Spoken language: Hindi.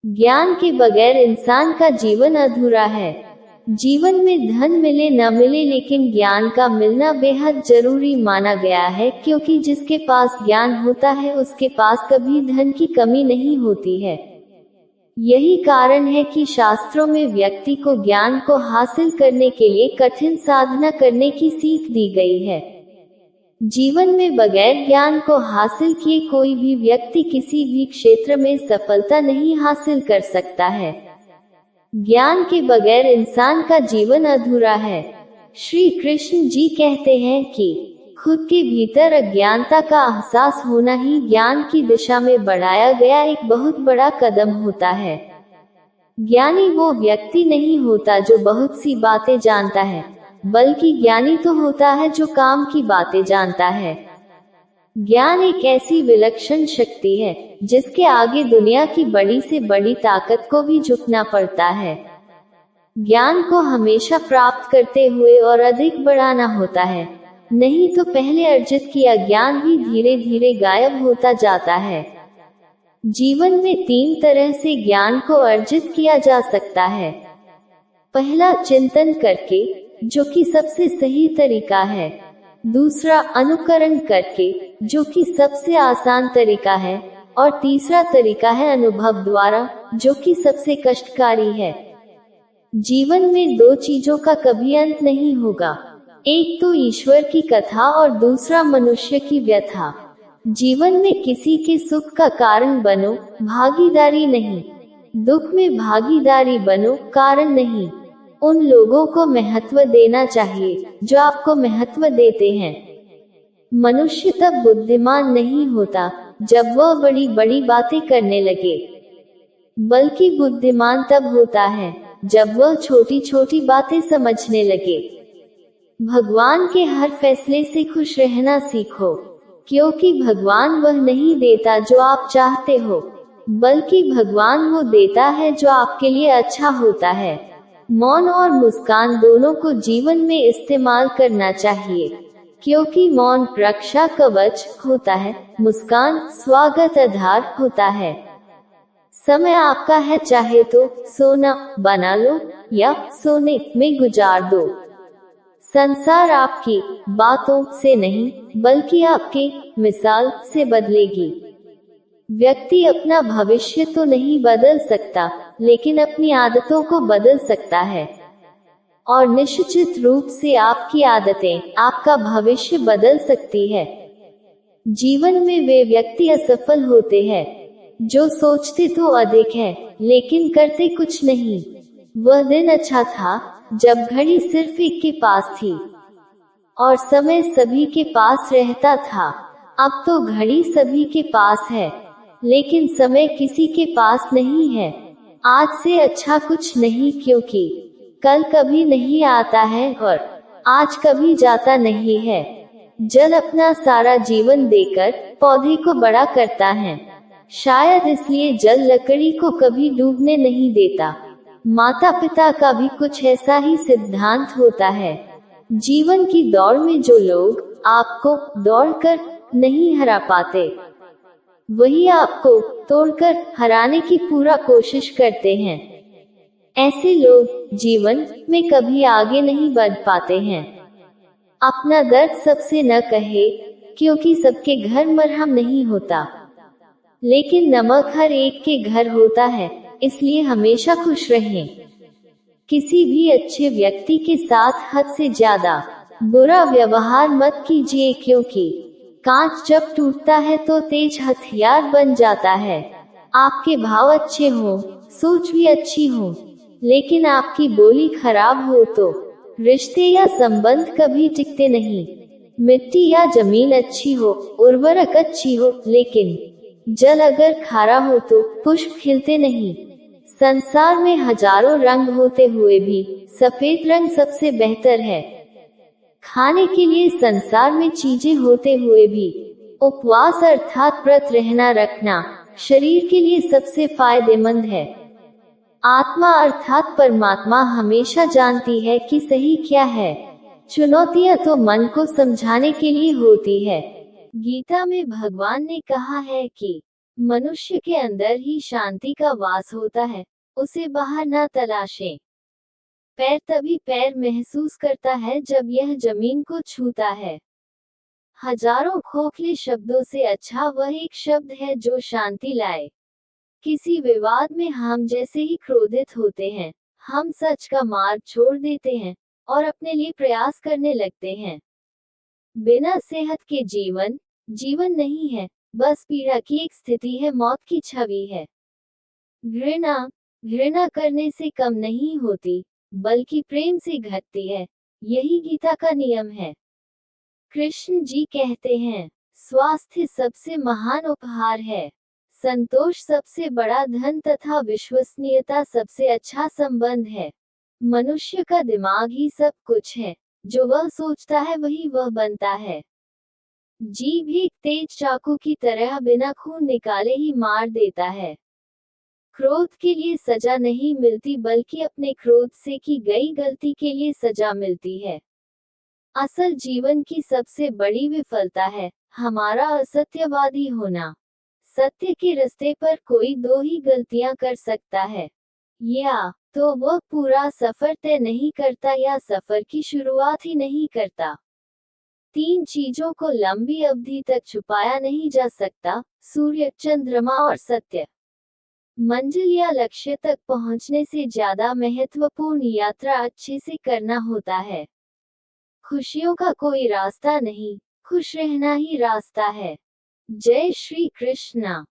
ज्ञान के बगैर इंसान का जीवन अधूरा है। जीवन में धन मिले न मिले, लेकिन ज्ञान का मिलना बेहद जरूरी माना गया है, क्योंकि जिसके पास ज्ञान होता है उसके पास कभी धन की कमी नहीं होती है। यही कारण है कि शास्त्रों में व्यक्ति को ज्ञान को हासिल करने के लिए कठिन साधना करने की सीख दी गई है। जीवन में बगैर ज्ञान को हासिल किए कोई भी व्यक्ति किसी भी क्षेत्र में सफलता नहीं हासिल कर सकता है। ज्ञान के बगैर इंसान का जीवन अधूरा है। श्री कृष्ण जी कहते हैं कि खुद के भीतर अज्ञानता का एहसास होना ही ज्ञान की दिशा में बढ़ाया गया एक बहुत बड़ा कदम होता है। ज्ञानी वो व्यक्ति नहीं होता जो बहुत सी बातें जानता है, बल्कि ज्ञानी तो होता है जो काम की बातें जानता है। ज्ञान एक ऐसी विलक्षण शक्ति है जिसके आगे दुनिया की बड़ी से बड़ी ताकत को भी झुकना पड़ता है। ज्ञान को हमेशा प्राप्त करते हुए और अधिक बढ़ाना होता है, नहीं तो पहले अर्जित किया ज्ञान भी धीरे धीरे गायब होता जाता है। जीवन में 3 तरह से ज्ञान को अर्जित किया जा सकता है। पहला, चिंतन करके, जो कि सबसे सही तरीका है। दूसरा, अनुकरण करके, जो कि सबसे आसान तरीका है। और तीसरा तरीका है अनुभव द्वारा, जो कि सबसे कष्टकारी है। जीवन में 2 चीजों का कभी अंत नहीं होगा, एक तो ईश्वर की कथा और दूसरा मनुष्य की व्यथा। जीवन में किसी के सुख का कारण बनो, भागीदारी नहीं। दुख में भागीदारी बनो, कारण नहीं। उन लोगों को महत्व देना चाहिए जो आपको महत्व देते हैं। मनुष्य तब बुद्धिमान नहीं होता जब वह बड़ी बड़ी बातें करने लगे, बल्कि बुद्धिमान तब होता है जब वह छोटी छोटी बातें समझने लगे। भगवान के हर फैसले से खुश रहना सीखो, क्योंकि भगवान वह नहीं देता जो आप चाहते हो, बल्कि भगवान वो देता है जो आपके लिए अच्छा होता है। मौन और मुस्कान दोनों को जीवन में इस्तेमाल करना चाहिए, क्योंकि मौन रक्षा कवच होता है, मुस्कान स्वागत आधार होता है। समय आपका है, चाहे तो सोना बना लो या सोने में गुजार दो। संसार आपकी बातों से नहीं, बल्कि आपके मिसाल से बदलेगी। व्यक्ति अपना भविष्य तो नहीं बदल सकता, लेकिन अपनी आदतों को बदल सकता है। और निश्चित रूप से आपकी आदतें आपका भविष्य बदल सकती है। जीवन में वे व्यक्ति असफल होते हैं जो सोचते तो अधिक है, लेकिन करते कुछ नहीं। वह दिन अच्छा था जब घड़ी सिर्फ एक के पास थी और समय सभी के पास रहता था। अब तो घड़ी सभी के पास है, लेकिन समय किसी के पास नहीं है। आज से अच्छा कुछ नहीं, क्योंकि कल कभी नहीं आता है और आज कभी जाता नहीं है। जल अपना सारा जीवन देकर पौधे को बड़ा करता है, शायद इसलिए जल लकड़ी को कभी डूबने नहीं देता। माता पिता का भी कुछ ऐसा ही सिद्धांत होता है। जीवन की दौड़ में जो लोग आपको दौड़कर नहीं हरा पाते, वही आपको तोड़कर हराने की पूरा कोशिश करते हैं। ऐसे लोग जीवन में कभी आगे नहीं बढ़ पाते हैं। अपना दर्द सबसे न कहे, क्योंकि सबके घर मरहम नहीं होता, लेकिन नमक हर एक के घर होता है, इसलिए हमेशा खुश रहें। किसी भी अच्छे व्यक्ति के साथ हद से ज्यादा बुरा व्यवहार मत कीजिए, क्योंकि कांच जब टूटता है तो तेज हथियार बन जाता है। आपके भाव अच्छे हो, सोच भी अच्छी हो, लेकिन आपकी बोली खराब हो तो रिश्ते या संबंध कभी टिकते नहीं। मिट्टी या जमीन अच्छी हो, उर्वरक अच्छी हो, लेकिन जल अगर खारा हो तो पुष्प खिलते नहीं। संसार में हजारों रंग होते हुए भी सफेद रंग सबसे बेहतर है। खाने के लिए संसार में चीजें होते हुए भी उपवास अर्थात व्रत रहना रखना शरीर के लिए सबसे फायदेमंद है। आत्मा अर्थात परमात्मा हमेशा जानती है कि सही क्या है। चुनौतियां तो मन को समझाने के लिए होती है। गीता में भगवान ने कहा है कि मनुष्य के अंदर ही शांति का वास होता है, उसे बाहर ना तलाशें। पैर तभी पैर महसूस करता है जब यह जमीन को छूता है। हजारों खोखले शब्दों से अच्छा वह एक शब्द है जो शांति लाए। किसी विवाद में हम जैसे ही क्रोधित होते हैं, हम सच का मार्ग छोड़ देते हैं और अपने लिए प्रयास करने लगते हैं। बिना सेहत के जीवन जीवन नहीं है, बस पीड़ा की एक स्थिति है, मौत की छवि है। घृणा घृणा करने से कम नहीं होती, बल्कि प्रेम से घटती है। यही गीता का नियम है। कृष्ण जी कहते हैं, स्वास्थ्य सबसे महान उपहार है, संतोष सबसे बड़ा धन तथा विश्वसनीयता सबसे अच्छा संबंध है। मनुष्य का दिमाग ही सब कुछ है, जो वह सोचता है वही वह बनता है। जीभ एक तेज चाकू की तरह बिना खून निकाले ही मार देता है। क्रोध के लिए सजा नहीं मिलती, बल्कि अपने क्रोध से की गई गलती के लिए सजा मिलती है। असल जीवन की सबसे बड़ी विफलता है हमारा असत्यवादी होना। सत्य के रास्ते पर कोई दो ही गलतियां कर सकता है, या तो वह पूरा सफर तय नहीं करता या सफर की शुरुआत ही नहीं करता। तीन चीजों को लंबी अवधि तक छुपाया नहीं जा सकता, सूर्य, चंद्रमा और सत्य। मंजिल या लक्ष्य तक पहुंचने से ज्यादा महत्वपूर्ण यात्रा अच्छे से करना होता है। खुशियों का कोई रास्ता नहीं, खुश रहना ही रास्ता है। जय श्री कृष्णा।